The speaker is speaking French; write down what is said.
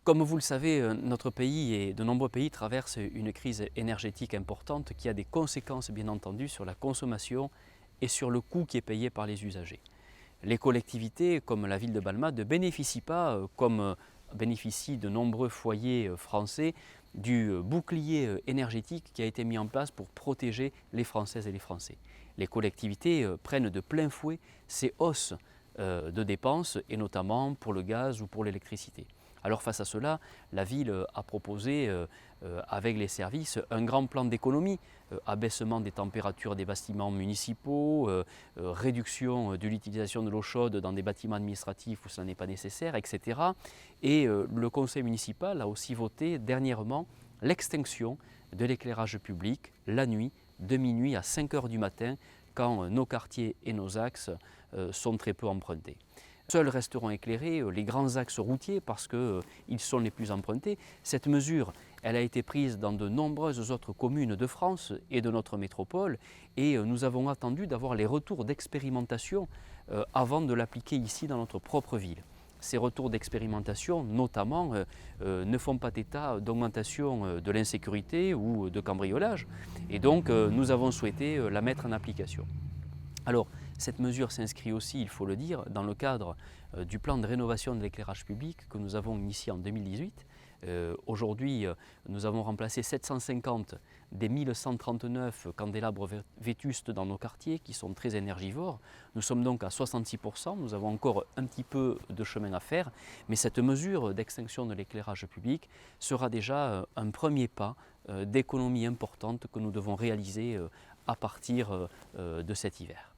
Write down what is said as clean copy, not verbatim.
Comme vous le savez, notre pays et de nombreux pays traversent une crise énergétique importante qui a des conséquences bien entendu sur la consommation et sur le coût qui est payé par les usagers. Les collectivités comme la ville de Balma ne bénéficient pas, comme bénéficient de nombreux foyers français, du bouclier énergétique qui a été mis en place pour protéger les Françaises et les Français. Les collectivités prennent de plein fouet ces hausses de dépenses et notamment pour le gaz ou pour l'électricité. Alors face à cela, la ville a proposé avec les services un grand plan d'économie, abaissement des températures des bâtiments municipaux, réduction de l'utilisation de l'eau chaude dans des bâtiments administratifs où ça n'est pas nécessaire, etc. Et le conseil municipal a aussi voté dernièrement l'extinction de l'éclairage public la nuit, de minuit à 5 heures du matin, quand nos quartiers et nos axes sont très peu empruntés. Seuls resteront éclairés les grands axes routiers parce qu'ils sont les plus empruntés. Cette mesure, elle a été prise dans de nombreuses autres communes de France et de notre métropole et nous avons attendu d'avoir les retours d'expérimentation avant de l'appliquer ici dans notre propre ville. Ces retours d'expérimentation, notamment, ne font pas état d'augmentation de l'insécurité ou de cambriolage et donc nous avons souhaité la mettre en application. Alors, cette mesure s'inscrit aussi, il faut le dire, dans le cadre du plan de rénovation de l'éclairage public que nous avons initié en 2018. Aujourd'hui, nous avons remplacé 750 des 1139 candélabres vétustes dans nos quartiers qui sont très énergivores. Nous sommes donc à 66%, nous avons encore un petit peu de chemin à faire, mais cette mesure d'extinction de l'éclairage public sera déjà un premier pas d'économie importante que nous devons réaliser à partir de cet hiver.